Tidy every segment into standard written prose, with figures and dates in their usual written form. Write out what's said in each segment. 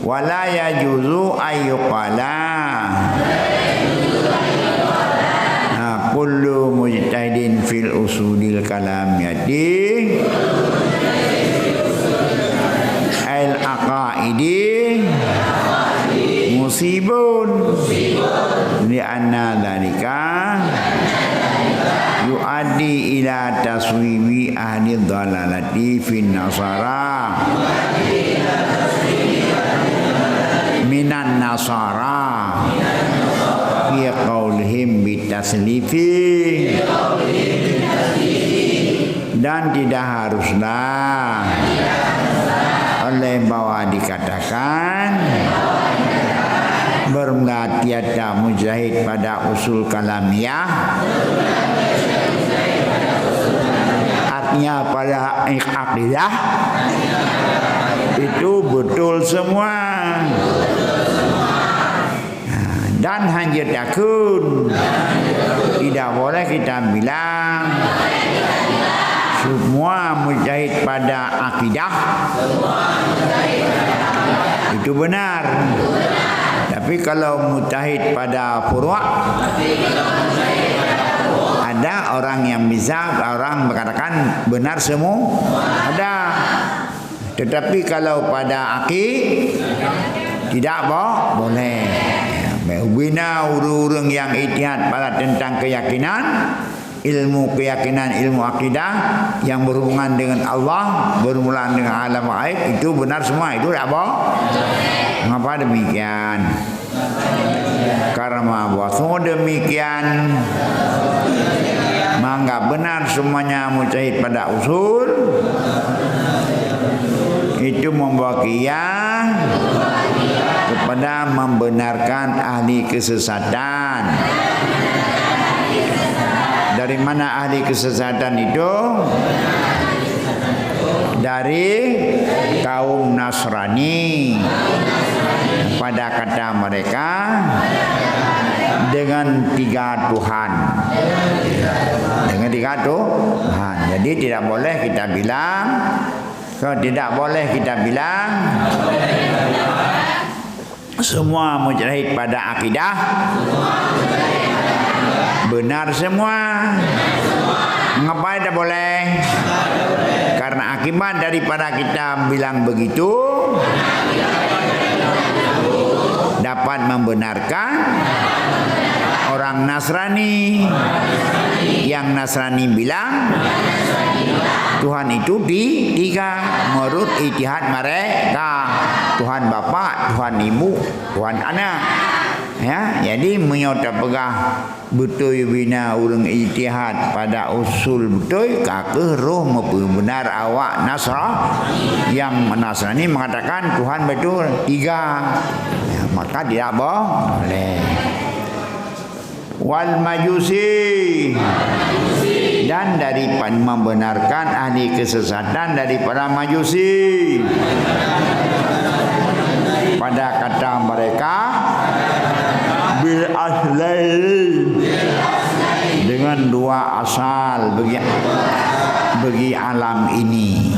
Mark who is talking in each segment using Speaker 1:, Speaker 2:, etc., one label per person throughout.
Speaker 1: wala yajuzu ayyuqala kullu mujtahidin fil usulil kalamiyati al aqaidi musibun li anna dzalika yuaddi ila taswibi ahli dhalalati fin nasara minan nasara fi qaulihim bitaslifi, dan tidak haruslah oleh bahwa dikatakan bermula tiada mujahid pada usul kalamiyah, artinya pada akidah itu betul semua. Dan hanya takun, tidak boleh kita bilang semua mujahid pada akidah itu benar. Tapi kalau mujahid pada furu', ada orang yang bisa orang mengatakan benar semua, ada. Tetapi kalau pada akid tidak boleh. Bina orang-orang yang ijtihad pada tentang keyakinan, ilmu keyakinan, ilmu akidah yang berhubungan dengan Allah, bermula dengan alam gaib, itu benar semua, itu tak apa. Mengapa demikian? Karena bahwa demikian menganggap benar semuanya mujtahid pada usul, itu membawa qiyah kepada membenarkan ahli kesesatan. Dari mana ahli kesesatan itu? Dari kaum Nasrani. Pada kata mereka dengan 3 Tuhan. Dengan 3 Tuhan. Jadi tidak boleh kita bilang, semua mujtahid pada akidah benar semua. Mengapa tidak boleh? Karena akibat daripada kita bilang begitu dapat membenarkan orang Nasrani. Yang Nasrani bilang Tuhan itu tiga menurut ijtihad mereka. Tuhan Bapa, Tuhan Ibu, Tuhan Anak. Ya, jadi menyota pegah betul bina urang ijtihad pada usul betul kakeh roh maupun benar awak Nasrani yang Nasrani mengatakan Tuhan betul 3. Ya, maka tidak boleh. Wal majusi, dan daripada membenarkan ahli kesesatan daripada majusi pada kata mereka bil aslain, dengan 2 asal bagi alam ini.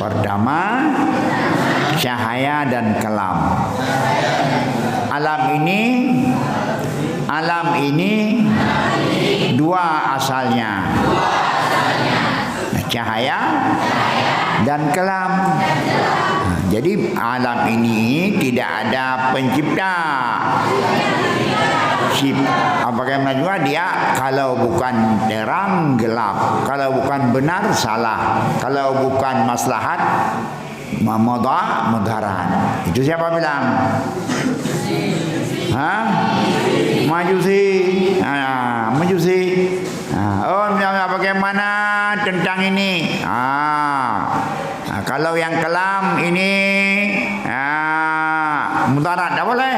Speaker 1: Pertama, cahaya dan kelam. Alam ini 2 asalnya, cahaya dan kelam. Jadi alam ini tidak ada pencipta. Bagaimana juga dia, kalau bukan terang gelap, kalau bukan benar salah, kalau bukan maslahat mudarat. Itu siapa bilang? Majusi. Bagaimana tentang ini? Kalau yang kelam ini mudarat, tak boleh.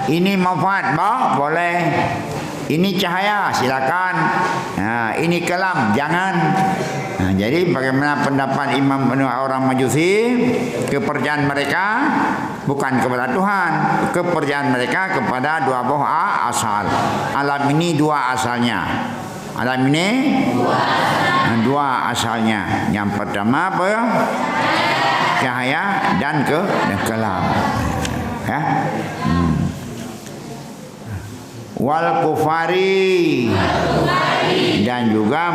Speaker 1: Ini manfaat, boleh. Ini cahaya, silakan. Ini kelam, jangan. Jadi bagaimana pendapat imam orang Majusi? Kepercayaan mereka bukan kepada Tuhan, kepercayaan mereka kepada 2 buah asal. Alam ini 2 asalnya. Alam ini 2 asalnya. Yang pertama apa? cahaya dan kelam. Ya. Wal kufari, dan juga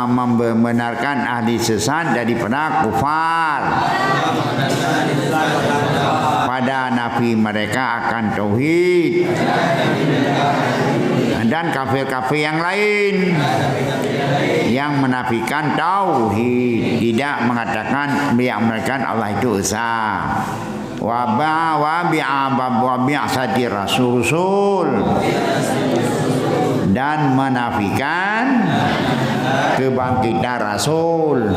Speaker 1: membenarkan ahli sesat daripada kufar pada nafi mereka akan tauhid, dan kafir-kafir yang lain yang menafikan tauhid, tidak mengatakan Allah itu esa. Wa bi'asati rasul, dan menafikan kebangkitan Rasul.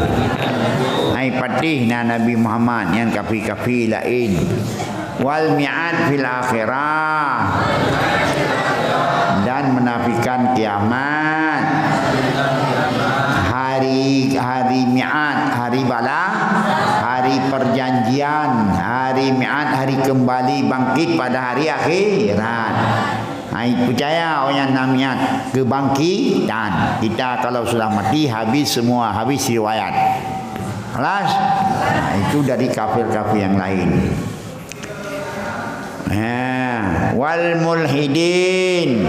Speaker 1: Hai patih Nabi Muhammad yang kafir-kafir lain. Wal mi'ad fil akhirah, dan menafikan kiamat, hari mi'ad, hari bala, hari perjanjian, hari mi'ad, hari kembali bangkit pada hari akhirat. Percaya orang yang namanya kebangkitan. Kita kalau sudah mati habis semua, habis riwayat. Kelas? Itu dari kafir-kafir yang lain. Wal mulhidin,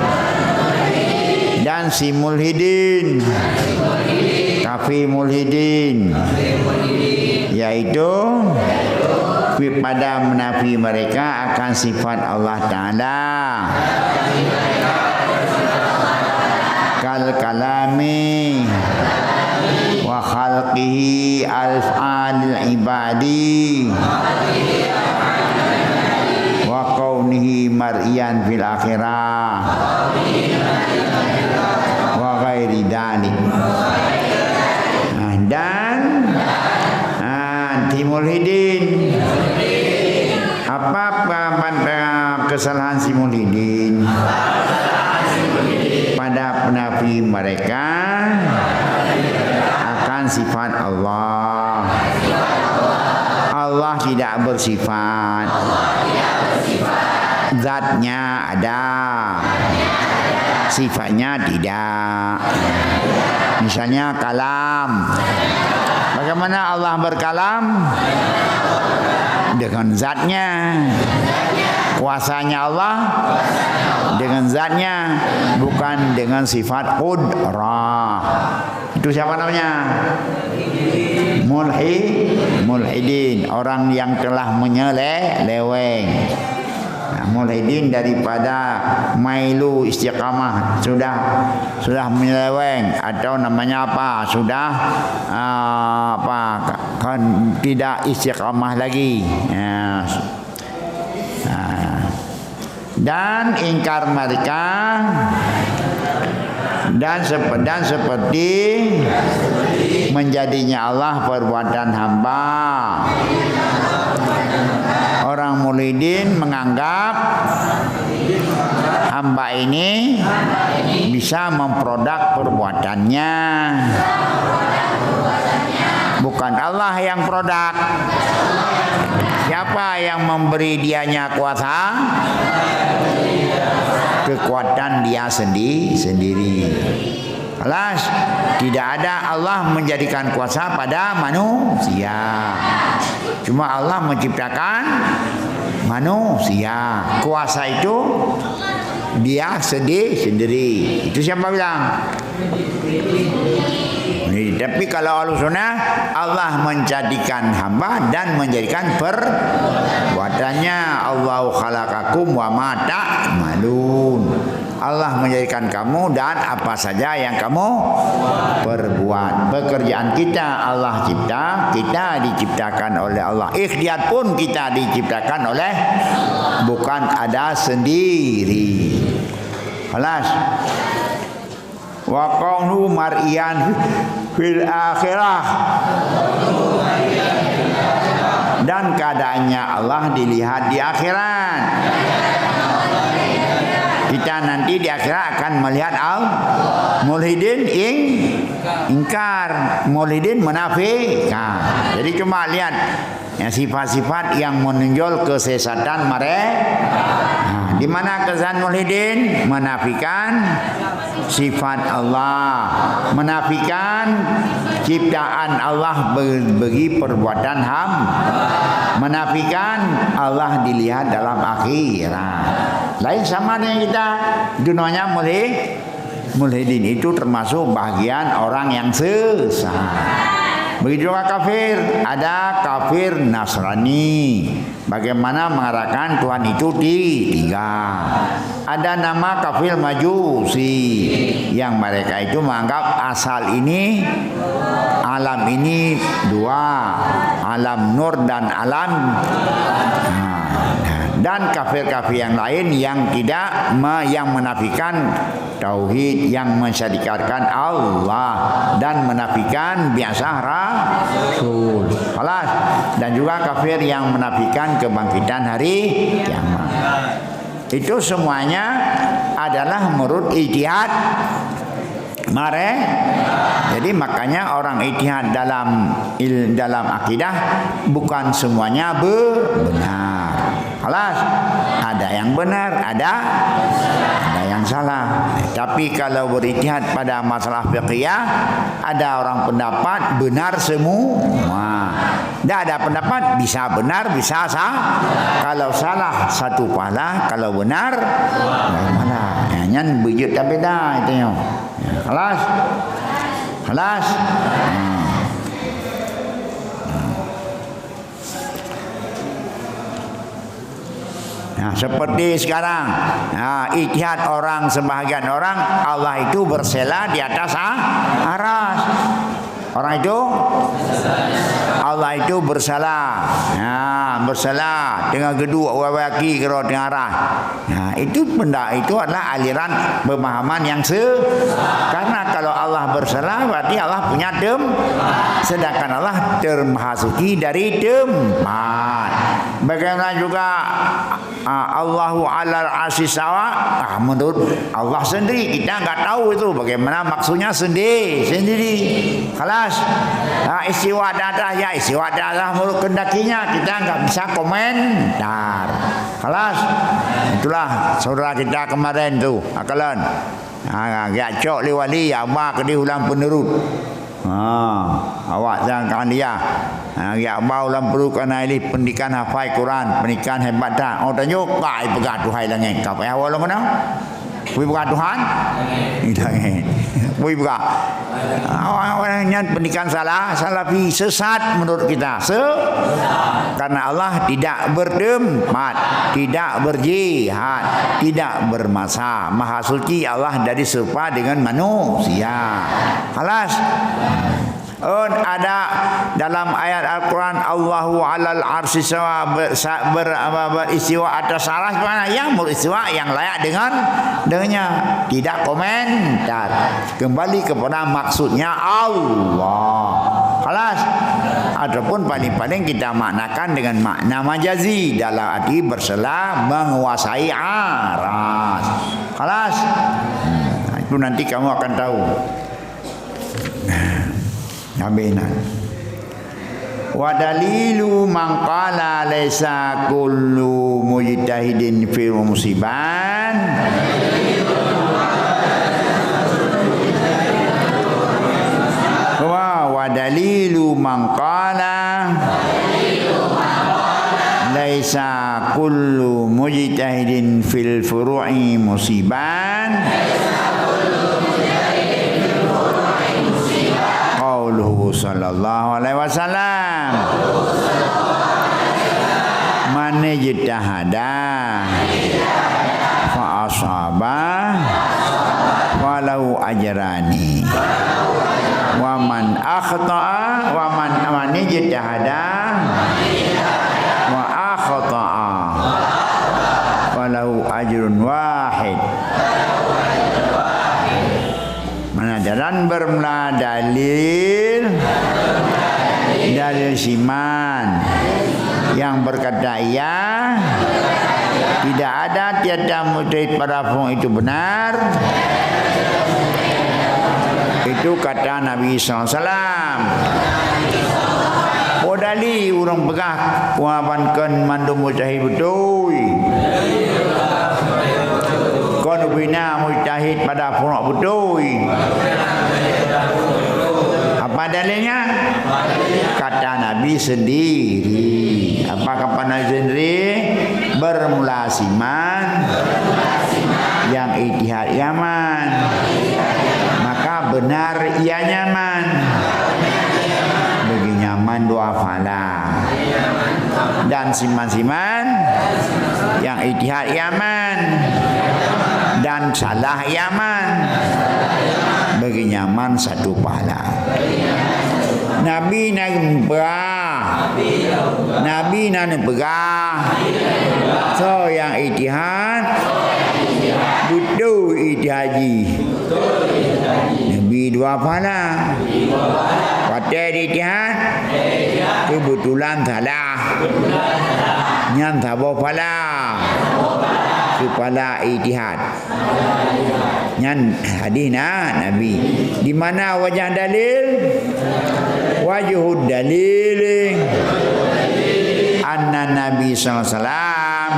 Speaker 1: dan si mulhidin, kafir mulhidin, yaitu pada menafi mereka akan sifat Allah Ta'ala, kal kalami wa khalqihi al-fa'alil ibadi wa kaunihi mar'iyan fil akhirah wa ghairi dalik. Dan Timulhidin, apa kesalahan si mulhidin? Pada penafi mereka akan sifat Allah. Allah tidak bersifat, zatnya ada, sifatnya tidak. Misalnya kalam. Bagaimana Allah berkalam? Dengan zatnya. Kuasanya Allah dengan zatnya, bukan dengan sifat qudrah. Itu siapa namanya? Mulhidin, orang yang telah menyeleweng. Mulhidin daripada mailu istiqamah, sudah menyeleweng, atau namanya apa? Sudah kan tidak istiqamah lagi. Dan ingkar mereka dan seperti menjadinya Allah perbuatan hamba. Orang mulhidin menganggap hamba ini bisa memproduk perbuatannya, bukan Allah yang produk. Siapa yang memberi dianya kuasa? Kekuatan dia sendiri. Alas, tidak ada Allah menjadikan kuasa pada manusia. Cuma Allah menciptakan manusia. Kuasa itu dia sendiri. Itu siapa bilang? Tapi kalau Ahlussunnah, Allah menjadikan hamba dan menjadikan perbuatannya. Allahu khalaqakum wa ma ta'malun. Allah menjadikan kamu dan apa saja yang kamu perbuat. Pekerjaan kita Allah cipta, kita diciptakan oleh Allah. Ikhtiar pun kita diciptakan oleh, bukan ada sendiri. Alas. Wa qawnu mar'iyan fil akhirah, dan keadaannya Allah dilihat di akhirat. Kita nanti di akhirat akan melihat mulhidin ingkar, mulhidin menafikan. Jadi cuma lihat sifat-sifat yang menonjol kesesatan mereka. Di mana kesalahan mulhidin? Menafikan sifat Allah, menafikan ciptaan Allah bagi perbuatan menafikan Allah dilihat dalam akhirat. Lain sama dengan kita. Dunianya mulhidin itu termasuk bagian orang yang sesat. Begitu juga kafir. Ada kafir Nasrani. Bagaimana mengatakan Tuhan itu tiga. Ada nama kafir Majusi, yang mereka itu menganggap asal ini, alam ini dua, alam nur dan alam. Dan kafir-kafir yang lain yang tidak yang menafikan tauhid, yang mensyarikatkan Allah dan menafikan biasa Rasul. Kelas. Dan juga kafir yang menafikan kebangkitan hari kiamat. Itu semuanya adalah menurut ijtihad Jadi makanya orang ijtihad dalam akidah bukan semuanya benar. Kelas. Ada yang benar, ada yang salah. Tapi kalau berijtihad pada masalah fiqhiyah, ada orang pendapat benar semua. Tidak ada pendapat bisa benar, bisa salah. Kalau salah satu pahala, kalau benar malah. Nyan bejut tak beda itu yo. Kelas. Nah, seperti sekarang, ijtihad orang, sebahagian orang, Allah itu bersela di atas aras. Orang itu Allah itu bersalah. Bersalah dengan kedua wawaki kira dengan arah. Itu benda itu adalah aliran pemahaman yang karena kalau Allah bersalah berarti Allah punya sedangkan Allah termahasuki dari tempat. Bagaimana juga Allahu 'alal 'arsy istawa, menurut Allah sendiri, kita enggak tahu itu bagaimana maksudnya sendiri. Kelas. Istiwa dadah ya istiwa dadah menurut kendakinya, kita enggak bisa komentar. Kelas. Itulah saudara kita kemarin tu akalan. Gak cok li wali ama ke di ulang penerut. Awak jangan dia. Ya mau ulang perlu kana ini pendidikan hafal Quran, pendidikan hebat dah. Tanya kai pegat Tuhan langit. Kau payah awal mana? Wui pegat Tuhan? Langit. Wui pegat. Awalnya pendidikan salafi sesat menurut kita. Karena Allah tidak bertempat, tidak berjihad, tidak bermasa. Maha suci Allah dari serupa dengan manusia. Kelas. Ada dalam ayat Al-Quran Allahu 'alal 'arsy istawa, beristiwa atas aras, mana yang beristiwa yang layak dengannya, tidak komentar, kembali kepada maksudnya Allah. Kelas. Ataupun paling-paling kita maknakan dengan makna majazi dalam arti bersela menguasai aras. Kelas. Itu nanti kamu akan tahu. Nabinan. Wa dalilu man qala laisa kullu mujtahidin fi musiban. Wa dalilu man qala laisa kullu mujtahidin fil furu'i musiban. Sallallahu alaihi wasallam man ijtahada fa asaba walau ajrani wa man akhta'a wa man ijtahada wa akhta'a walau ajrun wahid. Dan bermula dalil siman yang berkata ya tidak ada tiada mujtahid pada hukum itu benar. Itu kata Nabi SAW. Podali urang pegah kuabankan mandu mujtahid betul. Kau bina mujtahid pada hukum betul. Apa Apa dalilnya? Kata Nabi sendiri. Apa kata Nabi sendiri? Bermula siman yang ijtihad yaman, maka benar ia nyaman. Bagi nyaman dua fala. Dan siman-siman yang ijtihad yaman dan salah yaman. Bagi nyaman satu pahala. Nabi nak berah. Nabi nak berah. So yang ijtihad butuh ijtihaji. Nabi dua pahala. Kata ijtihad kebetulan salah. Nyam tabo pahala. Kepala ijtihad. Nyan hadis Nabi. Di mana wajah dalil? Wajhud dalil anna Nabi sallallahu alaihi wasallam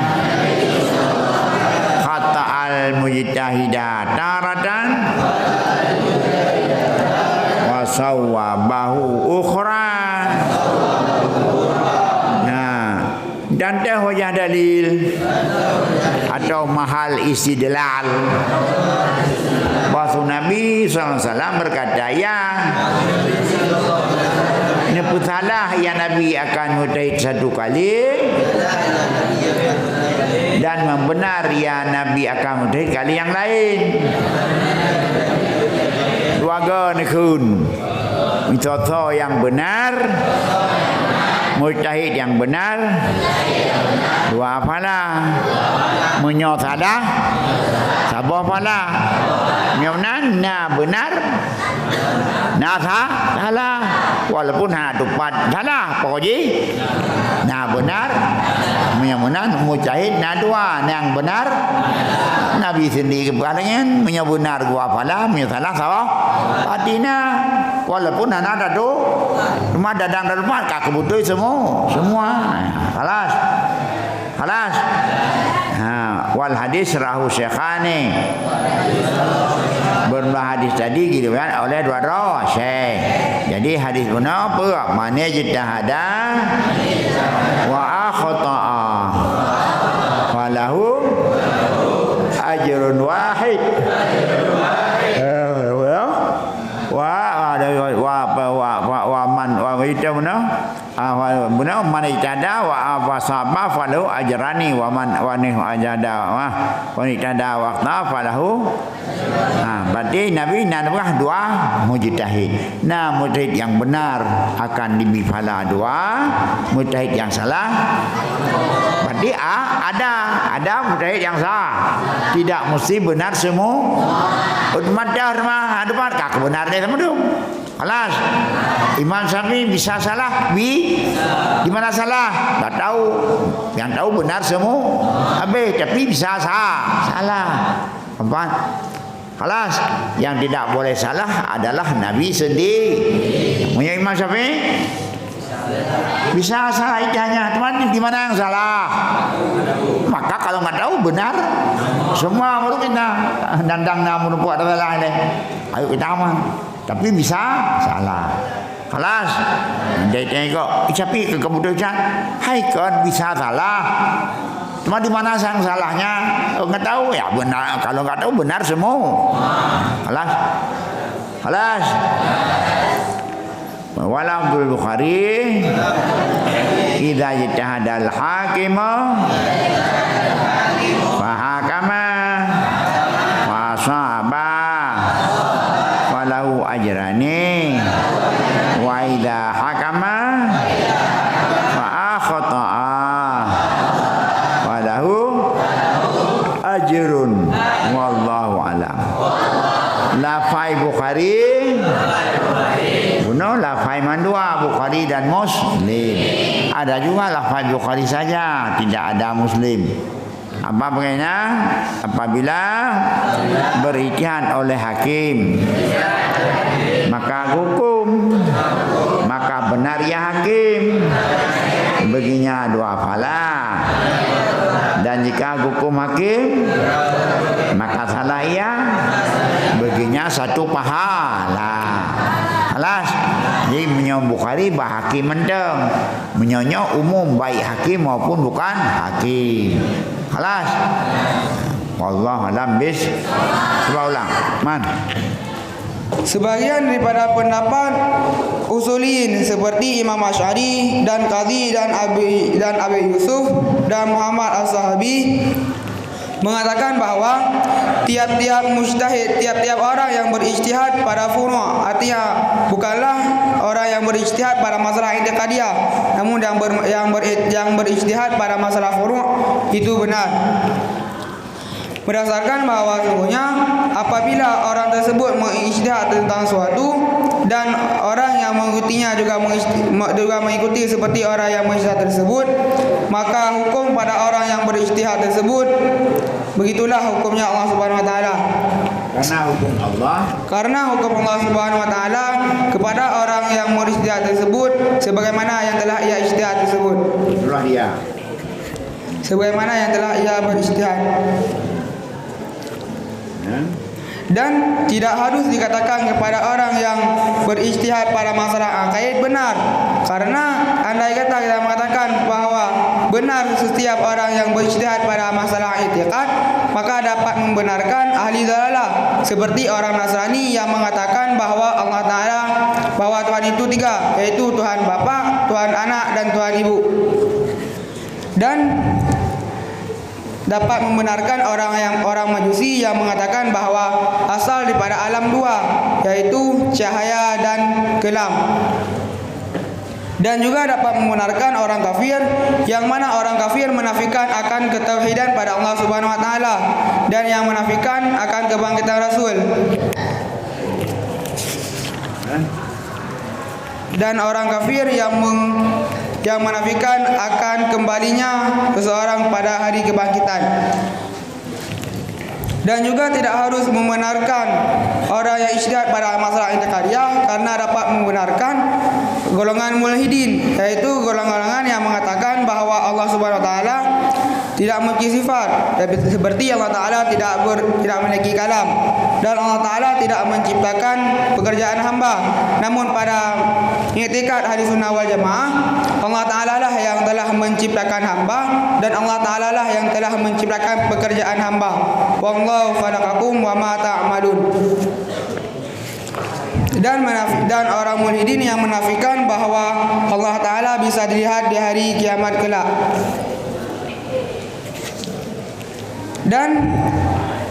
Speaker 1: khata al mujtahida taratan wa sawwabahu ukhra. Dan dah wajah dalil atau mahal istidlal. Bahasa Nabi SAW berkata, ya ini pun salah yang Nabi akan mujtahid satu kali, dan membenar yang Nabi akan mujtahid kali yang lain. Dua nekun mitoto yang benar, mujtahid yang benar, dua pahala. Menyo salah, sabar pahala. Nyonan na benar, na salah. Walaupun hanya tupat salah, pokoknya na benar. Menyonan mujtahid na dua, yang benar. Nabi sendiri berkatakan, menyo benar dua pahala, menyo salah sabar. Patina, walaupun hanya ada tu, cuma dadang dan lupa, kak kebutuh semua. Halas. Wal hadis rahu syekhani. Bermula hadis tadi gitu kan oleh dua rawi syekh. Jadi hadis benar apa? Mana jitahada wa akhta'a falahu ajrun wahid. Wa man wa itu benar. Benar man itada wa wasaba falahu ajrani wa man wa nih ajada wa itada waqta falahu. Berarti Nabi nak dua mujtahid. Nah, mujtahid yang benar akan diberi pahala dua, mujtahid yang salah berarti ada mujtahid yang salah. Tidak mesti benar semua. Umat ada kak kebenarnya sama tu. Alas, Imam Syafi'i bisa salah, di mana salah? Tak tahu. Yang tahu benar semua. Habis, tapi bisa salah. Apa? Alas, yang tidak boleh salah adalah Nabi sendiri. Punya Imam Syafi'i bisa salah ijtihadnya, teman di mana yang salah? Maka kalau nggak tahu benar, semua baru kita dandang namun buat salah ini. Ayo kita aman. Tapi bisa salah. Kelas. Dia tengok, tapi kemudian, hai kan bisa salah. Cuma di mana sang salahnya? Enggak tahu ya benar. Kalau enggak tahu benar semua. Kelas. Wala Abdul Bukhari idza ijtahada al-hakim fa hakama fa sahaba falahu ajrani wa idza hakama fa akhta'a falahu ajrun wallahu alam. Lafai Bukhari lafai mandua Bukhari dan Muslim. Ada juga lafai Bukhari saja, tidak ada Muslim. Apa begini? Apabila berijtihad oleh hakim, maka hukum, maka benar ya hakim, baginya dua pahala. Dan jika hukum hakim, maka salah ia, baginya satu pahala. Alas, Jadi menyo Bukhari bah hakim menteng. Menyonyo umum baik hakim maupun bukan hakim. Kelas. Wallahu alam bis. Coba ulang. Man.
Speaker 2: Sebagian daripada pendapat usulin seperti Imam Asy'ari dan Qadhi dan Abi Yusuf dan Muhammad As-Sahabi mengatakan bahawa tiap-tiap mujtahid, tiap-tiap orang yang berijtihad pada furu', artinya bukanlah orang yang berijtihad pada masalah i'tiqadiyah, namun yang berijtihad pada masalah furu' itu benar. Berdasarkan bahawa sesungguhnya apabila orang tersebut mengijtihad tentang suatu dan orang yang mengikutinya juga mengikuti seperti orang yang mengijtihad tersebut, maka hukum pada orang yang berijtihad tersebut begitulah hukumnya Allah Subhanahu wa taala. Karena hukum Allah Subhanahu wa taala kepada orang yang berijtihad tersebut sebagaimana yang telah ia ijtihad tersebut. Sebagaimana yang telah ia berijtihad. Dan tidak harus dikatakan kepada orang yang berijtihad pada masalah aqaid benar, karena andai kata kita mengatakan bahawa benar setiap orang yang berijtihad pada masalah i'tiqad, maka dapat membenarkan ahli dalalah seperti orang Nasrani yang mengatakan bahawa Allah Ta'ala, bahawa Tuhan itu tiga, yaitu Tuhan Bapa, Tuhan Anak dan Tuhan Ibu. Dan dapat membenarkan orang Majusi yang mengatakan bahawa asal daripada alam dua, yaitu cahaya dan kelam. Dan juga dapat membenarkan orang kafir yang mana orang kafir menafikan akan ketauhidan pada Allah Subhanahu wa taala dan yang menafikan akan kebangkitan Rasul. Dan orang kafir yang menafikan akan kembalinya seseorang pada hari kebangkitan. Dan juga tidak harus membenarkan orang yang ijtihad pada masalah i'tiqadiyah, karena dapat membenarkan golongan mulhidin, yaitu golongan-golongan yang mengatakan bahawa Allah Subhanahu wa taala tidak memiliki sifat, seperti Allah Taala tidak memiliki kalam, dan Allah Taala tidak menciptakan pekerjaan hamba. Namun pada i'tikad Ahlussunnah wal Jamaah, Allah Taala lah yang telah menciptakan hamba dan Allah Taala lah yang telah menciptakan pekerjaan hamba. Wallahu khalaqakum wa ma ta'malun. Dan orang mulhidin yang menafikan bahawa Allah Taala bisa dilihat di hari kiamat kelak. Dan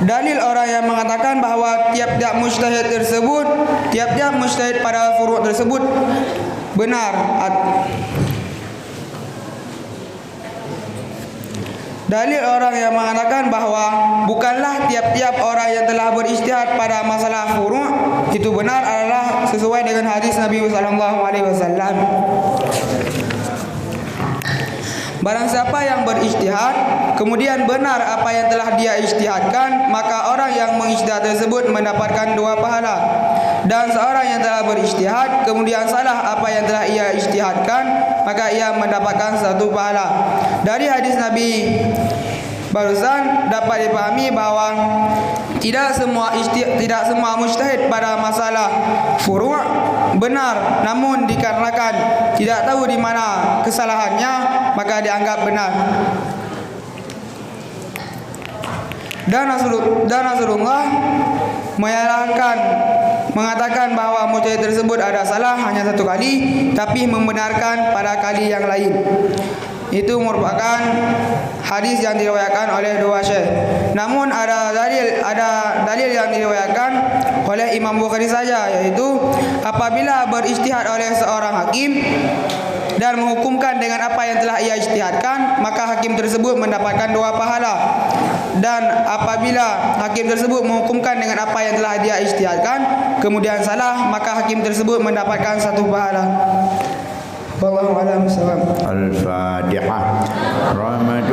Speaker 2: dalil orang yang mengatakan bahawa tiap-tiap mujtahid pada furu' tersebut benar. Dalil orang yang mengatakan bahawa bukanlah tiap-tiap orang yang telah berijtihad pada masalah furu' itu benar adalah sesuai dengan hadis Nabi sallallahu alaihi wasallam. Barang siapa yang berijtihad kemudian benar apa yang telah dia ijtihadkan, maka orang yang mengijtihad tersebut mendapatkan 2 pahala. Dan seorang yang telah berijtihad kemudian salah apa yang telah ia ijtihadkan, maka ia mendapatkan 1 pahala. Dari hadis Nabi barusan dapat dipahami bahawa tidak semua mujtahid pada masalah furu' benar, namun dikarenakan tidak tahu di mana kesalahannya maka dianggap benar. Dan Rasulullah mengatakan bahawa mujtahid tersebut ada salah hanya 1 kali, tapi membenarkan pada kali yang lain. Itu merupakan hadis yang diriwayatkan oleh 2 syekh. Namun ada dalil yang diriwayatkan oleh Imam Bukhari saja, yaitu apabila berijtihad oleh seorang hakim dan menghukumkan dengan apa yang telah ia ijtihadkan, maka hakim tersebut mendapatkan 2 pahala. Dan apabila hakim tersebut menghukumkan dengan apa yang telah dia ijtihadkan kemudian salah, maka hakim tersebut mendapatkan 1 pahala. Wallahu a'lam bishawab.
Speaker 1: Al-Fatihah. Rahmat